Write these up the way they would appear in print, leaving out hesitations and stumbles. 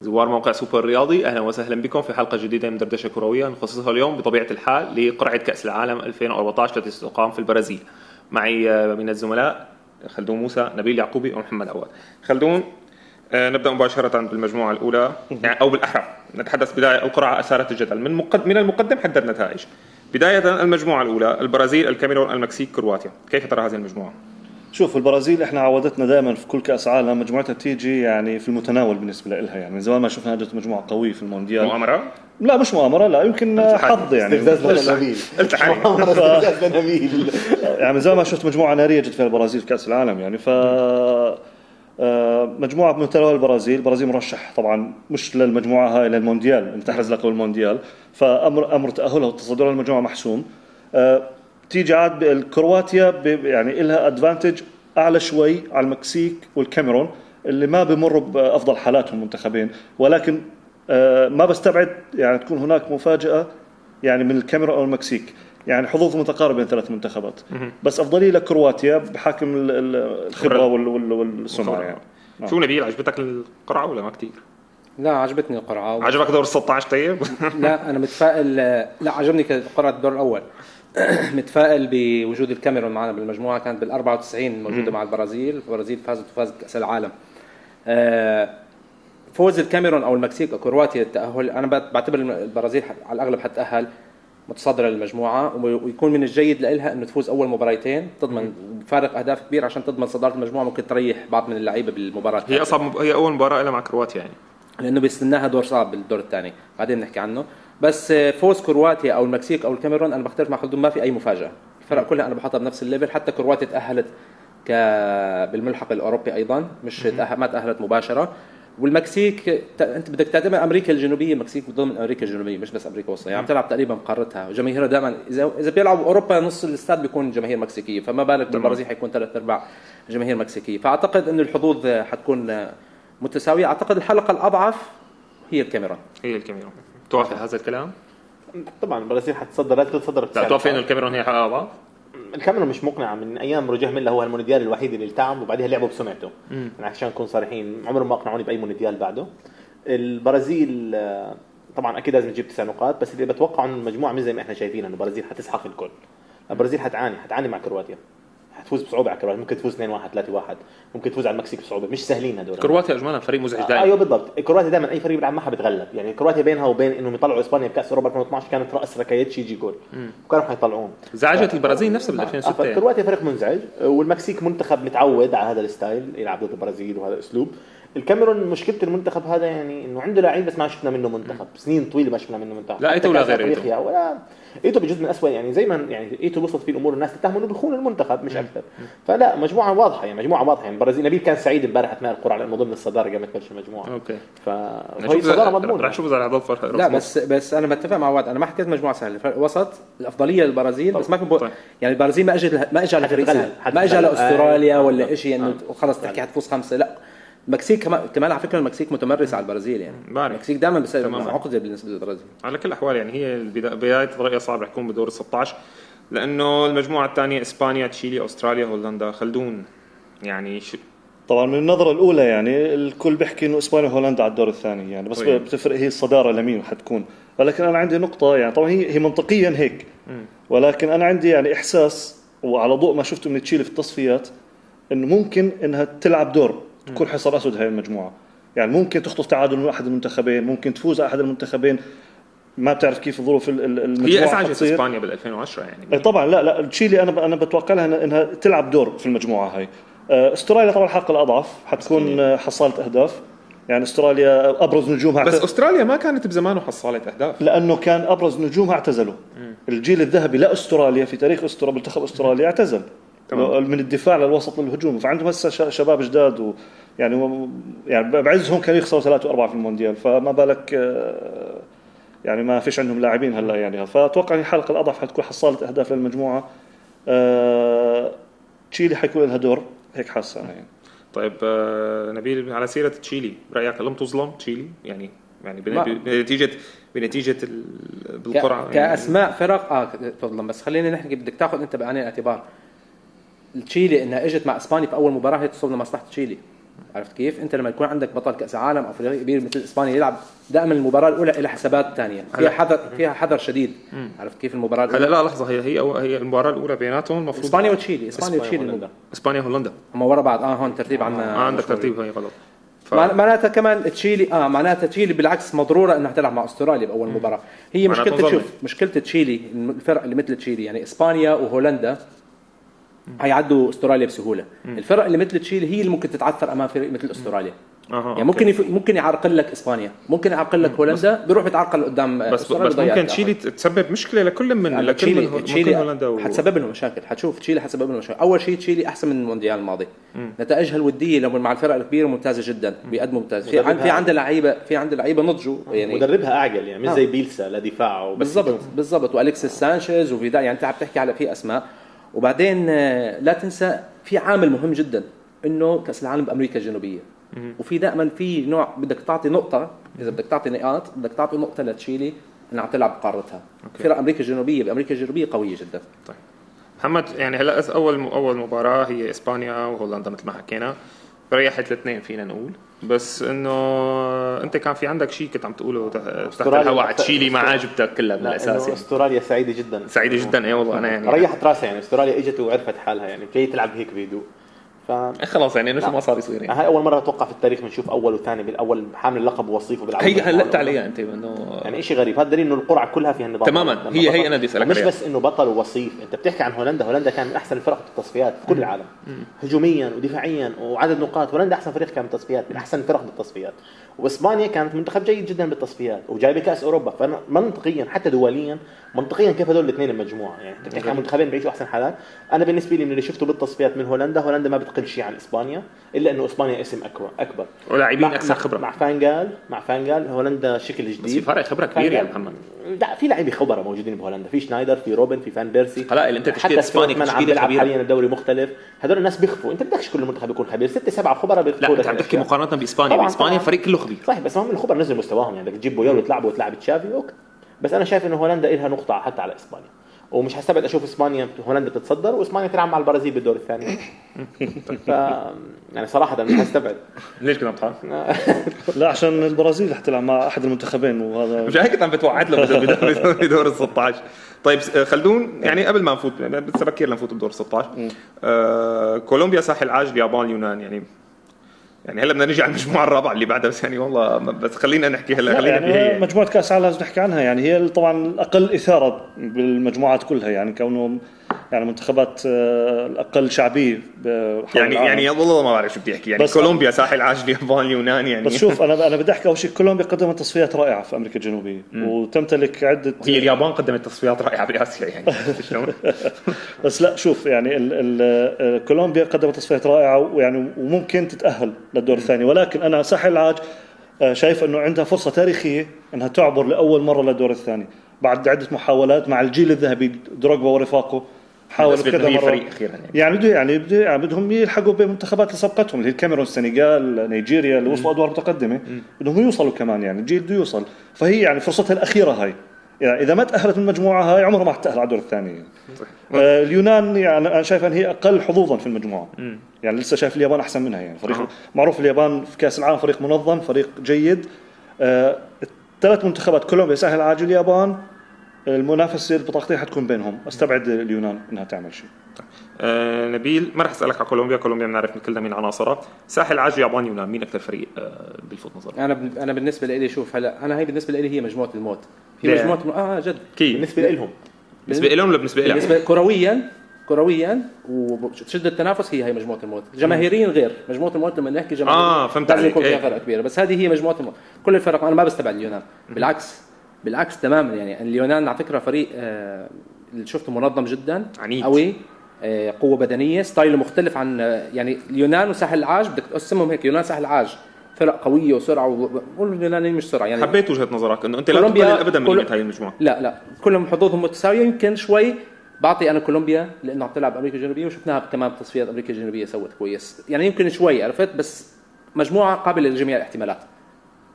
زوار موقع سوبر رياضي، أهلا وسهلا بكم في حلقة جديدة من دردشة كروية نخصصها اليوم بطبيعة الحال لقرعة كأس العالم 2014 التي ستقام في البرازيل. معي من الزملاء خلدون موسى، نبيل يعقوبي ومحمد عواد. خلدون، نبدأ مباشرة بالمجموعة الأولى، يعني أو بالأحرى نتحدث بداية القرعة أثارت الجدل من المقدم حتى النتائج. بداية المجموعة الأولى، البرازيل، الكاميرون، المكسيك، كرواتيا. كيف ترى هذه المجموعة؟ شوف، البرازيل احنا عودتنا دائما في كل كأس عالم مجموعتها تيجي يعني في المتناول بالنسبة لها، يعني من زمان ما شفنا اجت مجموعة قوية في المونديال. مؤامرة؟ لا مش مؤامرة، لا يمكن حظ يعني. استفزاز نبيل. يعني من زمان ما شفت مجموعة نارية جت فيها البرازيل في كأس العالم يعني. ف مجموعة بمتناول البرازيل مرشح طبعا مش للمجموعة هاي، للمونديال، ان تحرز لقب المونديال، فأمر تأهلها وتصدرها المجموعة محسوم. تيجي عاد الكرواتيا يعني إلها ادفانتج اعلى شوي على المكسيك والكاميرون اللي ما بمروا بافضل حالاتهم منتخبين، ولكن ما بستبعد يعني تكون هناك مفاجأة يعني من الكاميرون او المكسيك، يعني حظوظ متقاربة بين ثلاث منتخبات. بس افضليه لكرواتيا بحكم الخبرة والسمعة يعني. شو نبيل، عجبتك القرعة ولا ما كتير؟ لا عجبتني القرعة. عجبك دور 16 طيب؟ لا أنا متفائل. لا عجبني قرعة الدور الأول. متفائل بوجود الكاميرون معنا بالمجموعة، كانت بال94 موجودة مع البرازيل فازت كأس العالم. فوز الكاميرون أو المكسيك أو كرواتيا التأهل، أنا بعتبر البرازيل على الأغلب حتأهل متصدرة للمجموعة، ويكون من الجيد لها أنه تفوز أول مباراتين، تضمن فارق أهداف كبير عشان تضمن صدارة المجموعة، ممكن تريح بعض من اللعيبة بالمباراة. هي أول مباراة لها مع كرواتيا يعني، لأنه بيستناها دور صعب بالدور الثاني، بعدين نحكي عنه. بس فوز كرواتيا أو المكسيك أو الكاميرون أنا بختلف مع خلدون، ما في أي مفاجأة. الفرق كلها أنا بحطها بنفس الليفل، حتى كرواتيا تأهلت بالملحق الأوروبي أيضا، مش ما تأهلت مباشرة. والمكسيك أنت بدك تعتبر أمريكا الجنوبية، المكسيك ضمن أمريكا الجنوبية مش بس أمريكا الوسطى، يعني بتلعب تقريبا قارتها، وجماهيرها دائما إذا بيلعبوا أوروبا نص الاستاد بيكون جماهير مكسيكية، فما بالك بالبرازيل حيكون 3/4 جماهير مكسيكية. فأعتقد إنه الحظوظ حتكون متساوية. أعتقد الحلقة الأضعف هي الكاميرون. توافق هذا الكلام؟ طبعا البرازيل حتصدر، لا تتصدر. توافق إنه الكاميرون هي حلقة أضعف؟ الكاميرون مش مقنعة من أيام روجيه ميلا، هو المونديال الوحيد اللي التعب وبعدها لعبوا بسمعته. يعني عشان نكون صريحين عمرهم ما أقنعوني بأي مونديال بعده. البرازيل طبعا أكيد لازم تجيب 9 نقاط، بس اللي بتوقع إنه المجموعة مش زي ما إحنا شايفين، إنه البرازيل حتسحق الكل. البرازيل حتعاني مع كرواتيا، حتفوز بصعوبة على كرواتيا، ممكن تفوز 2-1 3-1، ممكن تفوز على المكسيك بصعوبة، مش سهلين هذول. كرواتيا اجمالا فريق مزعج دائما. ايوه بالضبط، كرواتيا دائما اي فريق بيلعب معها بتغلب، يعني كرواتيا بينها وبين انهم يطلعوا اسبانيا بكاس اوروبا 2012 كانت راس ركايتش يجي جول وكانوا حيطلعون. زعجت البرازيل نفسها بال 2006. كرواتيا فريق منزعج، والمكسيك منتخب متعود على هذا الستايل يلعب ضد البرازيل وهذا الاسلوب. الكاميرون مشكله المنتخب هذا يعني انه عنده لاعبين بس ما شفنا منه منتخب، سنين طويله ما شفنا منه منتخب. لا ايتو ولا غير ايتو، ولا ايتو بجزء من اسوء، يعني زي ما يعني ايتو وصلت فيه الامور الناس تتهموا انه بيخون المنتخب مش اكثر. فلا مجموعه واضحه، يعني البرازيل. نبيل كان سعيد امبارح اثناء القرعه لانه ضمن الصداره قبل ما تبلش المجموعه. اوكي، فهي صداره مضمونه. راح نشوف اذا عضل فرق. لا بس انا متفق مع واد، انا ما حكيت مجموعه سهله، فرق وسط الافضليه للبرازيل. بس ما كان يعني البرازيل ما اجى لفريق سهل، ما اجى لاستراليا ولا شيء انه خلص تحكي حتفوز 5. لا المكسيك كمان على فكره المكسيك متمرس على البرازيل، يعني المكسيك دائما بيسبب عقده بالنسبه للبرازيل. على كل الاحوال يعني هي بدايه رؤيه صعبه رح تكون بدور 16، لانه المجموعه الثانيه اسبانيا، تشيلي، استراليا، هولندا. خلدون يعني طبعا من النظره الاولى يعني الكل بيحكي انه اسبانيا وهولندا على الدور الثاني يعني، بس بتفرق هي الصداره لمين حتكون. ولكن انا عندي نقطه، يعني طبعا هي منطقيا هيك، ولكن انا عندي يعني احساس وعلى ضوء ما شفته من تشيلي في التصفيات انه ممكن انها تلعب دور تكون حصر اسود هاي المجموعه، يعني ممكن تخطف تعادل من احد المنتخبين، ممكن تفوز على احد المنتخبين، ما بتعرف كيف ظروف المجموعه. هي ازعجت اسبانيا بال 2010 يعني. طبعا لا تشيلي انا بتوقع لها انها تلعب دور في المجموعه هاي. استراليا طبعا الحلقه الاضعف حتكون حصاله اهداف، يعني استراليا ابرز نجومها بس استراليا ما كانت بزمانه حصاله اهداف، لانه كان ابرز نجومها اعتزلوا. الجيل الذهبي لاستراليا في تاريخ منتخب استراليا اعتزل من الدفاع للوسط للهجوم، فعندهم هسه شباب جداد يعني بعزهم كانوا يخسروا 3 و4 في المونديال، فما بالك يعني ما فيش عندهم لاعبين هلا يعني. فاتوقع ان الحلقه الاضعف حتكون حصاله اهداف للمجموعه. تشيلي حيكون لها دور هيك حاسه يعني. طيب نبيل، على سيره تشيلي، رايك لم تظلم تشيلي يعني بنتيجه بالقرعه كاسماء فرق تظلم؟ بس خلينا نحكي، بدك تاخذ انت بعين الاعتبار تشيلي انها اجت مع اسبانيا في اول مباراه، هي تصب لمصلحه تشيلي. عرفت كيف؟ انت لما يكون عندك بطل كاس عالم او فريق كبير مثل اسبانيا يلعب دائما المباراه الاولى لها حسابات ثانيه، فيها حذر شديد. عرفت كيف المباراه هلا لا لحظه، هي المباراه الاولى بيناتهم المفروض اسبانيا وتشيلي، اسبانيا هولندا هم ورا بعض. هون ترتيب عنا عندك ترتيب هي غلط. معناتها كمان تشيلي معناتها تشيلي بالعكس مضروره انها تلعب مع استراليا باول مباراه. هي مشكله تشيلي، الفرق اللي مثل تشيلي يعني اسبانيا وهولندا هيعدوا استراليا بسهوله. الفرق اللي مثل تشيلي هي اللي ممكن تتعثر امام فريق مثل استراليا. يعني ممكن يعرقل لك اسبانيا، ممكن يعرقل لك هولندا، بيروح يتعرقل قدام استراليا. بس ممكن تشيلي تسبب مشكله لكل من يعني لكل هولندا حتسبب لهم مشاكل. حتشوف تشيلي حتسبب لهم مشاكل. اول شيء تشيلي احسن من المونديال الماضي، نتائجها الوديه لما مع الفرق الكبيره ممتازه جدا، بيقدموا ممتاز. في عندها لعيبه نضجوا يعني، مدربها اعقل يعني مش زي بيلسا لدفاعه بالضبط والكسيس سانشيز وفيدال. يعني انت عم تحكي على في اسماء. وبعدين لا تنسى في عامل مهم جدا انه كاس العالم بامريكا الجنوبيه، وفي دائما في نوع بدك تعطي نقطه، اذا بدك تعطي نقاط بدك تعطي نقطه لتشيلي انها عم تلعب بقارتها. فرق امريكا الجنوبيه بامريكا الجنوبيه قويه جدا. طيب محمد، يعني هلا اول مباراه هي اسبانيا وهولندا مثل ما حكينا، ريحت الاثنين فينا نقول. بس انه انت كان في عندك شيء كنت عم تقوله تحت الهواء تشيلي ما عاجبتك كلها بالاساس. يعني استراليا سعيده جدا اي والله. انا يعني ريحت راسها، يعني استراليا اجت وعرفت حالها، يعني جاي تلعب هيك بهدوء. خلاص يعني شو ما صار يصير يعني. هاي اول مره اتوقع في التاريخ بنشوف اول وثاني بالاول حامل اللقب ووصيفه بالعالم. هي هلقت عليها انت انه يعني شيء غريب. هذا دليل انه القرعه كلها فيها نظام تماما. هي انا بدي اسالك مش بس انه بطل ووصيف. انت بتحكي عن هولندا كان من احسن الفرق في التصفيات في كل العالم، هجوميا ودفاعيا وعدد نقاط. هولندا احسن فريق كان بالتصفيات، من احسن الفرق بالتصفيات. واسبانيا كانت منتخب جيد جدا بالتصفيات وجايبه كاس اوروبا. فمنطقيا حتى دوليا منطقيا كيف هذول الاثنين المجموعه، يعني انت بتحكي عن منتخبين بيعيشوا احسن حالات. انا بالنسبه لي من اللي شفته بالتصفيات من هولندا ما بتقل شيء عن اسبانيا، الا انه اسبانيا اسم اكبر ولاعبين اكثر خبره. مع فانجال هولندا شكل جديد، بس في فرق خبره كبير يا محمد. لا في لاعبين خبره موجودين بهولندا، في شنايدر، في روبن، في فان بيرسي. هلا اللي انت تشكيله اسبانيا عم بيلعب حاليا الدوري مختلف. هذول الناس بيخفوا. انت بدكش كل المنتخب يكون خبير، 6-7 خبراء بيخفوا. لا انت عم تحكي مقارنه باسبانيا. باسبانيا فريق كله خبير صحيح، بس هم الخبراء نزلوا مستواهم. يعني بدك تجيب بويول وتلعب تشافي اوكي. بس انا شايف انه هولندا لها نقطه حتى على اسبانيا، ومش هستبعد اشوف هولندا تتصدر واسبانيا تلعب مع البرازيل بالدور الثاني. يعني صراحه مش هستبعد. ليش كده بتحط؟ لا عشان البرازيل حتلعب مع احد المنتخبين، وهذا مش هيك عم بتوعد له بدور ال 16. طيب خلدون، يعني قبل ما نفوت بس بكير نفوت بدور 16. كولومبيا، ساحل عاج، اليابان، اليونان. يعني هلا بدنا نرجع على المجموعه الرابعه اللي بعدها. بس يعني والله بس خلينا نحكي هلا. خلينا يعني مجموعه كاس العالم لازم نحكي عنها. يعني هي طبعا الاقل اثاره بالمجموعات كلها، يعني كونهم يعني منتخبات الاقل شعبيه يعني والله ما بعرف شو بدي احكي. يعني كولومبيا، ساحل عاج، اليابان، اليونان. يعني بس شوف انا بدي احكي اول شيء كولومبيا قدمت تصفيات رائعه في امريكا الجنوبيه وتمتلك عده. هي اليابان قدمت تصفيات رائعه باسيا يعني. شلون؟ بس لا شوف يعني كولومبيا قدمت تصفيات رائعه ويعني وممكن تتاهل للدور الثاني. ولكن انا ساحل عاج شايف انه عندها فرصه تاريخيه انها تعبر لاول مره للدور الثاني بعد عده محاولات مع الجيل الذهبي دروغبا ورفاقه. حاولوا كذا مرة يعني بدهم يلحقوا بمنتخبات اللي سبقتهم اللي هي الكاميرون، السنغال، نيجيريا اللي وصلوا ادوار متقدمه. بدهم يوصلوا كمان، يعني الجيل بده يوصل. فهي يعني فرصتها الاخيره هاي. يعني اذا ما تاهلت من المجموعه هاي عمرها ما حتتاهل على الدور الثاني. اليونان يعني انا شايف ان هي اقل حظوظا في المجموعه. يعني لسه شايف اليابان احسن منها. يعني فريق معروف اليابان في كاس العالم فريق منظم، فريق جيد. الثلاث منتخبات كولومبيا، ساحل عاج، اليابان، المنافسه البطاقتين حتكون بينهم. استبعد اليونان انها تعمل شيء. نبيل، ما راح اسالك على كولومبيا بنعرف كلنا مين عناصرها. ساحل عاج، اليابان، اليونان، مين اكثر فريق بيلفت نظرك؟ انا بالنسبه لي شوف هلا انا هي بالنسبه لي هي مجموعه الموت. في مجموعه جد بالنسبه لهم ولا بالنسبه لهم؟ بالنسبه كرويا وشده التنافس هي مجموعه الموت. جماهيريا غير مجموعه الموت. لما نحكي جماهيريا فهمت عليك. يكون فيها فرق كبيره. بس هذه هي مجموعه الموت. كل الفرق انا ما بستبعد اليونان، بالعكس تماما. يعني اليونان على فكره فريق اللي شفته منظم جدا، عنيد، قوي، قوه بدنيه، ستايل مختلف عن يعني اليونان وساحل العاج. بدك تقسمهم هيك، اليونان ساحل العاج فرق قويه وسرعه، واليونانيين مش سرعه. يعني حبيت وجهه نظرك انه انت لا تقلل ابدا من هاي المجموعه. لا كلهم حظوظهم متساويه. يمكن شوي بعطي انا كولومبيا لانه عم تلعب امريكا الجنوبيه وشفناها كمان بتصفيات امريكا الجنوبيه سوت كويس. يعني يمكن شوي عرفت، بس مجموعه قابله لجميع الاحتمالات،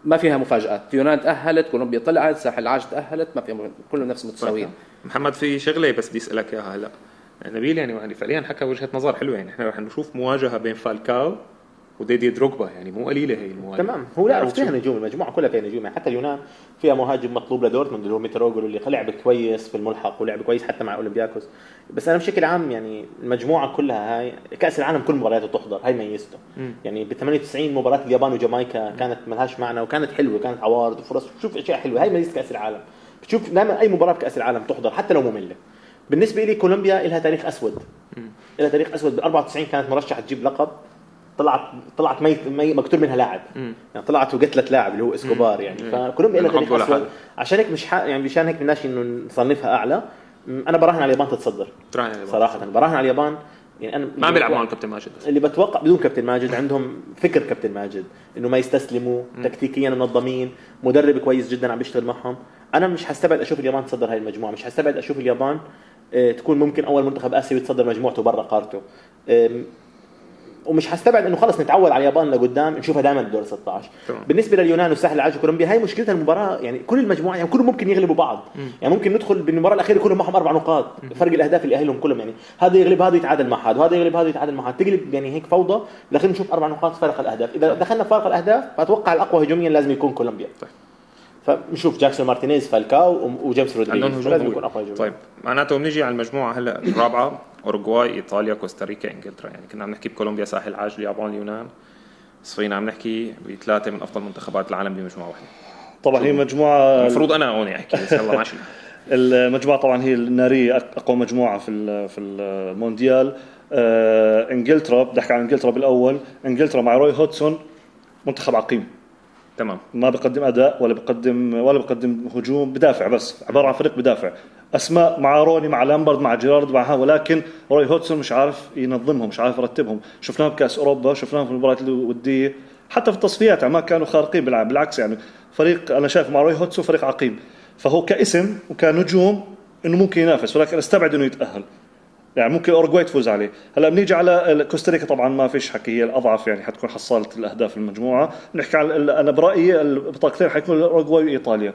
ما فيها مفاجآت. اليونان تأهلت، كولومبيا طلعت، ساحل العاج تأهلت، ما فيها كلهم نفس متساويين. محمد في شغله بس بدي اسالك اياها هلا. نبيل يعني فعليا حكى وجهه نظر حلوه. يعني احنا رح نشوف مواجهه بين فالكاو وديدي دروجبا يعني مو قليله هي المواهب. تمام. هو لا فيها نجوم، المجموعه كلها فيها نجوم يعني. حتى اليونان فيها مهاجم مطلوب لدورتموند اللي هو ميتروغلو اللي لعب كويس في الملحق ولعب كويس حتى مع اولمبياكوس. بس انا بشكل عام يعني المجموعه كلها هاي كاس العالم كل مبارياته تحضر، هاي ميزته يعني. ب 98 مباراه اليابان وجامايكا كانت ملهاش معنى وكانت حلوه، كانت عوارض وفرص، بتشوف اشياء حلوه. هاي ميزه كاس العالم، بتشوف دائما اي مباراه بكاس العالم تحضر حتى لو ممله. بالنسبه لي كولومبيا لها تاريخ اسود، لها تاريخ اسود. ب 94 كانت مرشحه تجيب لقب، طلعت مقتول منها لاعب يعني، طلعت وقتلت لاعب اللي هو اسكوبار يعني. فكولومبيا لها تاريخ اسود، عشان هيك مش يعني مشان هيك بدناش انه نصنفها اعلى. انا براهن على اليابان تتصدر صراحه، براهن على اليابان يعني. انا ما بيلعب معهم كابتن ماجد، اللي بتوقع بدون كابتن ماجد عندهم فكر كابتن ماجد انه ما يستسلموا، تكتيكيا منظمين، مدرب كويس جدا عم بيشتغل معهم. انا مش هستبعد اشوف اليابان تصدر هاي المجموعه، مش هستبعد اشوف اليابان تكون ممكن اول منتخب اسيوي يتصدر مجموعته برا قارته. ومش هستبعد انه خلص نتعود على اليابان لقدام نشوفها دائما بالدور 16. بالنسبه لليونان والساحل العاج وكولومبيا هاي مشكلتها المباراه يعني. كل المجموعه يعني كلهم ممكن يغلبوا بعض يعني. ممكن ندخل بالمباراه الاخيره كلهم معهم 4 نقاط، فرق الاهداف اللي اهلهم كلهم يعني. هذا يغلب هذا يتعادل مع هذا، وهذا يغلب هذا يتعادل مع هذا، تقلب يعني هيك فوضى. الاخير نشوف 4 نقاط فرق الاهداف. اذا دخلنا فرق الاهداف فاتوقع الاقوى هجوميا لازم يكون كولومبيا. فنشوف جاكسون مارتينيز فالكاو وجيمس رودريغيز لازم يكون اقوى هجوميا. طيب معناته بنيجي على المجموعه هلا الرابعه، اوروغواي، ايطاليا، كوستاريكا، انجلترا. يعني كنا عم نحكي بكولومبيا ساحل عاج، اليابان، اليونان، صفينا عم نحكي بثلاثه من افضل منتخبات العالم بمجموعه واحده. طبعا هي مجموعه المفروض انا هون احكي بس يلا ماشي. المجموعه طبعا هي الناريه، اقوى مجموعه في المونديال. انجلترا، بدي احكي عن انجلترا بالاول. انجلترا مع روي هودسون منتخب عقيم تمام، ما بقدم اداء ولا بقدم هجوم، بدافع بس، عباره عن فريق بدافع. اسماء مع روني، مع لامبرد، مع جيرارد، معها، ولكن روي هودسون مش عارف ينظمهم، مش عارف يرتبهم. شفناهم بكاس اوروبا، شفناهم في المباريات الوديه، حتى في التصفيات ما كانوا خارقين بالعاب، بالعكس يعني. فريق انا شايف مع روي هودسون فريق عقيم. فهو كاسم وكنجوم انه ممكن ينافس، ولكن استبعد انه يتاهل يعني. ممكن أوروغواي تفوز عليه. هلا بنيجي على كوستاريكا، طبعا ما فيش حكي، هي الأضعف يعني، حتكون حصالة الأهداف المجموعة. نحكي على أنا برأيي البطاقتين حيكون أوروغواي وإيطاليا.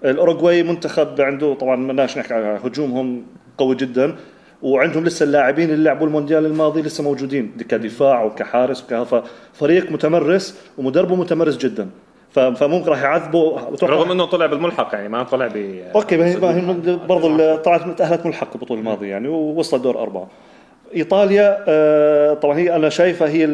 الأوروغواي منتخب عنده طبعا مناش نحكي على هجومهم قوي جدا، وعندهم لسه اللاعبين اللي لعبوا المونديال الماضي لسه موجودين كدفاع وكحارس فريق متمرس ومدربه متمرس جدا. فممكن راح يعذبوا رغم انه طلع بالملحق يعني، ما طلع اوكي. ما هي برضه طلعت تأهلت ملحق البطوله الماضيه يعني، ووصلت دور 4. ايطاليا طبعا هي انا شايفها هي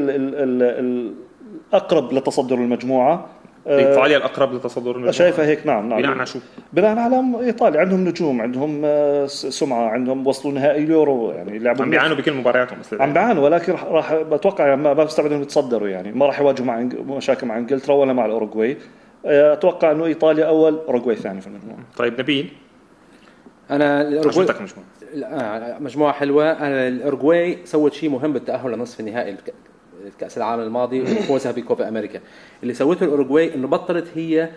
الاقرب لتصدر المجموعه. ايطاليا الاقرب لتصدر المجموعه شايفها هيك. نعم بناء على شو؟ بناء على ايطاليا عندهم نجوم، عندهم سمعه، عندهم وصلوا نهائي اليورو يعني، لعبوا عم بيعانوا بكل مبارياتهم عم بيعانوا، ولكن راح بتوقع يعني ما بستبعد انهم يتصدروا يعني. ما راح يواجهوا مع مشاكل مع انجلترا ولا مع الاوروغواي. اتوقع انه ايطاليا اول، اوروغواي ثاني في المجموعه. طيب نبيل، انا الاوروغواي مجموعه مجموعه حلوه. انا الاوروغواي سوت شيء مهم بالتاهل لنصف النهائي كاس العالم الماضي وفوزها بكوبا امريكا. اللي سوته الاوروغواي انه بطلت هي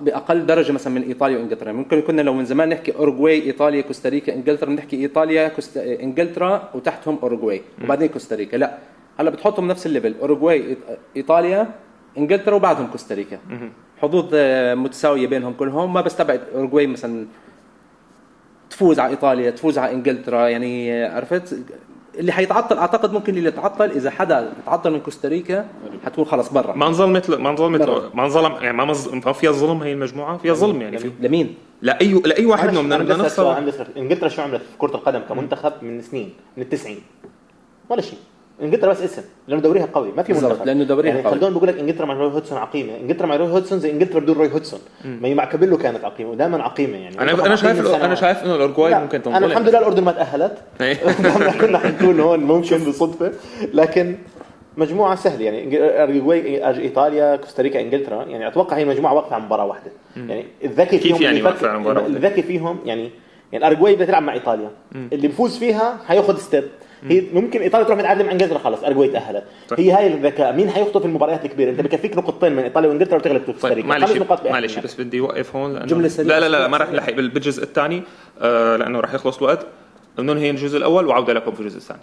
باقل درجه مثلا من ايطاليا وانجلترا. ممكن كنا لو من زمان نحكي اوروغواي، ايطاليا، كوستاريكا، انجلترا، بنحكي ايطاليا، انجلترا وتحتهم اوروغواي وبعدين كوستاريكا. لا، هلا بتحطهم نفس الليفل، اوروغواي، ايطاليا، انجلترا وبعدهم كوستاريكا. حظوظ متساويه بينهم كلهم. ما بستبعد اوروغواي مثلا تفوز على ايطاليا، تفوز على انجلترا يعني. عرفت اللي حيتعطل؟ اعتقد ممكن اللي يتعطل اذا حدا تعطل من كوستاريكا حتكون خلص برا. ما انظلم يعني، ما فيها ظلم هي المجموعه، فيها ظلم يعني. لمين؟ لاي واحد منهم نخسر. انجلترا شو عملت في كره القدم كمنتخب من سنين، من التسعين ولا شيء. انجلترا بس اسم، لانه دوريها قوي، ما في منتخب. لانه دوريها يعني قوي. خلدون بيقول لك انجلترا مع روي هودسون عقيمه. انجلترا مع روي هودسون زي انجلترا بدون روي هودسون. ما مع كابيلو كانت عقيمه ودائما عقيمه يعني. انا شايف انه الاورجواي ممكن تنطلق. انا الحمد لله الاردن ما تاهلت. كنا حنكون هون ممكن بالصدفه، لكن مجموعه سهله يعني. اورجواي، ايطاليا، كوستاريكا، انجلترا، يعني اتوقع هي مجموعه واقفه على مباراه واحده يعني. الذكي فيهم يعني واقفه على مباراه واحده. الذكي فيهم يعني الاورجواي بدها تلعب مع ايطاليا، اللي بفوز فيها حياخذ ستيب. هي ممكن ايطاليا تروح متعادله مع انجلترا، خلص اورجواي تاهلت. هي هاي الذكاء. مين حيخطف المباريات الكبيره؟ انت بكفيك نقطتين من ايطاليا وانجلترا وتغلب كوستاريكا. معلش بس بدي اوقف هون لا ما راح نلحق بالجزء الثاني لانه راح يخلص الوقت. ننهي الجزء الاول وعوده لكم في الجزء الثاني.